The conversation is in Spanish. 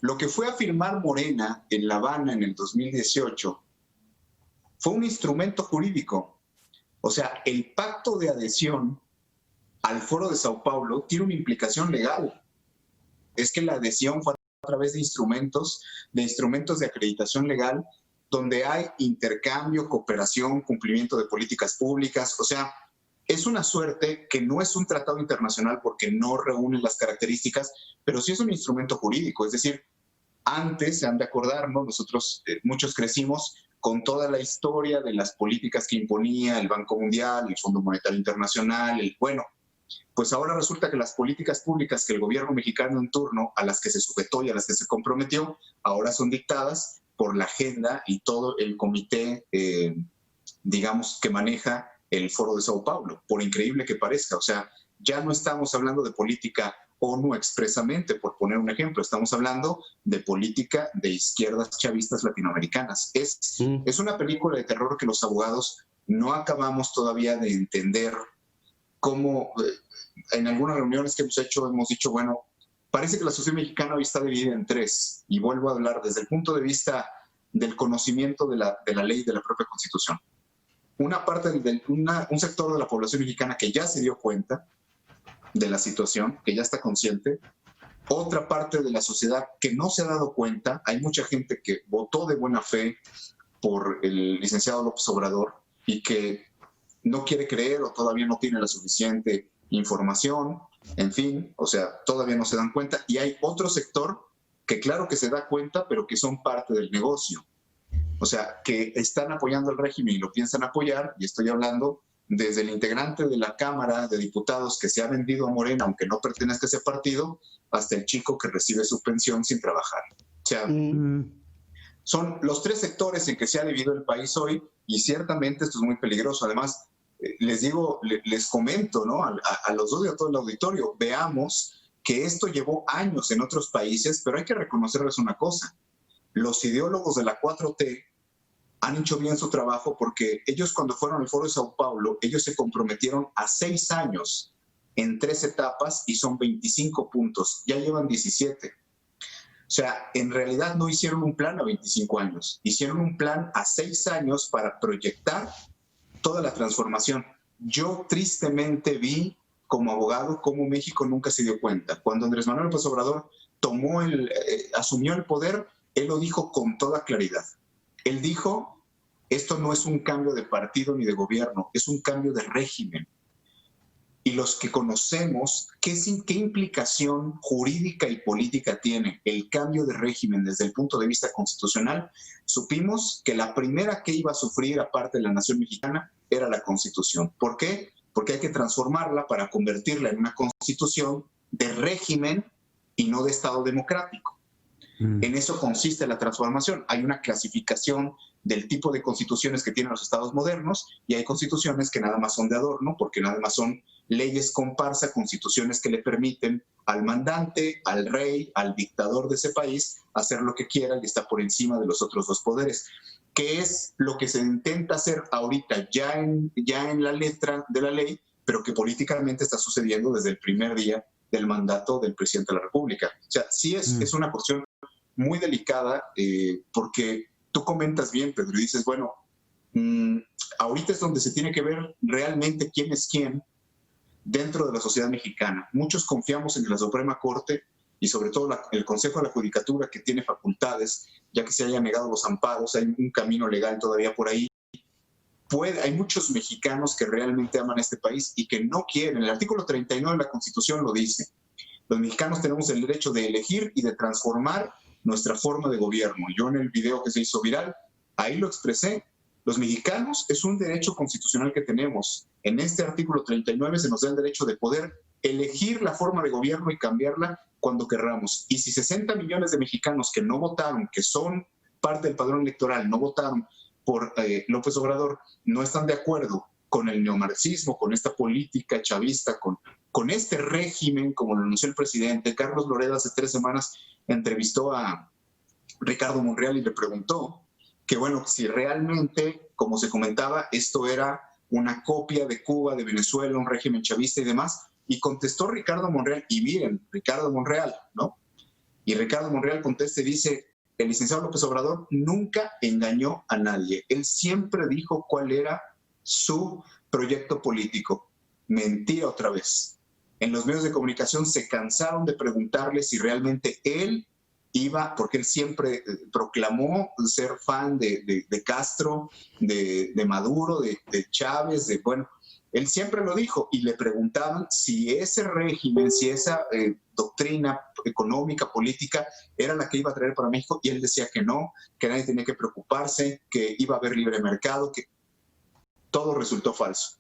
Lo que fue a firmar Morena en La Habana en el 2018 fue un instrumento jurídico. O sea, el pacto de adhesión al Foro de Sao Paulo tiene una implicación legal. Es que la adhesión fue a través de instrumentos de acreditación legal, donde hay intercambio, cooperación, cumplimiento de políticas públicas. O sea, es una suerte que no es un tratado internacional porque no reúne las características, pero sí es un instrumento jurídico. Es decir, antes, se han de acordar, ¿no? Nosotros, muchos crecimos con toda la historia de las políticas que imponía el Banco Mundial, el Fondo Monetario Internacional, bueno, pues ahora resulta que las políticas públicas que el gobierno mexicano en turno, a las que se sujetó y a las que se comprometió, ahora son dictadas por la agenda y todo el comité, digamos, que maneja el Foro de Sao Paulo, por increíble que parezca. O sea, ya no estamos hablando de política ONU expresamente, por poner un ejemplo, estamos hablando de política de izquierdas chavistas latinoamericanas. Es una película de terror que los abogados no acabamos todavía de entender cómo, en algunas reuniones que hemos hecho, hemos dicho, bueno, parece que la sociedad mexicana hoy está dividida en tres, y vuelvo a hablar desde el punto de vista del conocimiento de la ley y de la propia Constitución. Una parte, un sector de la población mexicana que ya se dio cuenta de la situación, que ya está consciente, otra parte de la sociedad que no se ha dado cuenta. Hay mucha gente que votó de buena fe por el licenciado López Obrador y que no quiere creer o todavía no tiene la suficiente información, en fin, o sea, todavía no se dan cuenta. Y hay otro sector que claro que se da cuenta, pero que son parte del negocio. O sea, que están apoyando el régimen y lo piensan apoyar, y estoy hablando desde el integrante de la Cámara de Diputados que se ha vendido a Morena, aunque no pertenezca a ese partido, hasta el chico que recibe su pensión sin trabajar. O sea, son los tres sectores en que se ha dividido el país hoy, y ciertamente esto es muy peligroso. Además, les digo, les comento, ¿no? A los dos y a todo el auditorio, veamos que esto llevó años en otros países, pero hay que reconocerles una cosa. Los ideólogos de la 4T han hecho bien su trabajo, porque ellos, cuando fueron al Foro de Sao Paulo, ellos se comprometieron a 6 años en 3 etapas y son 25 puntos. Ya llevan 17. O sea, en realidad no hicieron un plan a 25 años, hicieron un plan a 6 años para proyectar toda la transformación. Yo tristemente vi como abogado cómo México nunca se dio cuenta. Cuando Andrés Manuel López Obrador asumió el poder, él lo dijo con toda claridad. Él dijo, esto no es un cambio de partido ni de gobierno, es un cambio de régimen. Y los que conocemos qué implicación jurídica y política tiene el cambio de régimen desde el punto de vista constitucional, supimos que la primera que iba a sufrir, aparte de la nación mexicana, era la Constitución. ¿Por qué? Porque hay que transformarla para convertirla en una constitución de régimen y no de Estado democrático. En eso consiste la transformación. Hay una clasificación del tipo de constituciones que tienen los estados modernos, y hay constituciones que nada más son de adorno, porque nada más son leyes comparsa, constituciones que le permiten al mandante, al rey, al dictador de ese país hacer lo que quiera y está por encima de los otros dos poderes, que es lo que se intenta hacer ahorita ya en la letra de la ley, pero que políticamente está sucediendo desde el primer día del mandato del presidente de la República. O sea, sí es una cuestión muy delicada, porque tú comentas bien, Pedro, y dices, bueno, ahorita es donde se tiene que ver realmente quién es quién dentro de la sociedad mexicana. Muchos confiamos en la Suprema Corte y sobre todo el Consejo de la Judicatura, que tiene facultades, ya que se hayan negado los amparos, hay un camino legal todavía por ahí. Hay muchos mexicanos que realmente aman a este país y que no quieren. El artículo 39 de la Constitución lo dice. Los mexicanos tenemos el derecho de elegir y de transformar nuestra forma de gobierno. Yo en el video que se hizo viral, ahí lo expresé. Los mexicanos es un derecho constitucional que tenemos. En este artículo 39 se nos da el derecho de poder elegir la forma de gobierno y cambiarla cuando querramos. Y si 60 millones de mexicanos que no votaron, que son parte del padrón electoral, no votaron por López Obrador, no están de acuerdo con el neomarxismo, con esta política chavista, con este régimen, como lo anunció el presidente. Carlos Loredo hace 3 semanas entrevistó a Ricardo Monreal y le preguntó que, bueno, si realmente, como se comentaba, esto era una copia de Cuba, de Venezuela, un régimen chavista y demás. Y contestó Ricardo Monreal, y miren, Ricardo Monreal, ¿no? Y Ricardo Monreal contesta y dice, el licenciado López Obrador nunca engañó a nadie. Él siempre dijo cuál era su proyecto político. Mentira otra vez. En los medios de comunicación se cansaron de preguntarle si realmente él iba, porque él siempre proclamó ser fan de Castro, de Maduro, de Chávez, bueno, él siempre lo dijo, y le preguntaban si ese régimen, si esa doctrina económica, política, era la que iba a traer para México, y él decía que no, que nadie tenía que preocuparse, que iba a haber libre mercado, que todo resultó falso.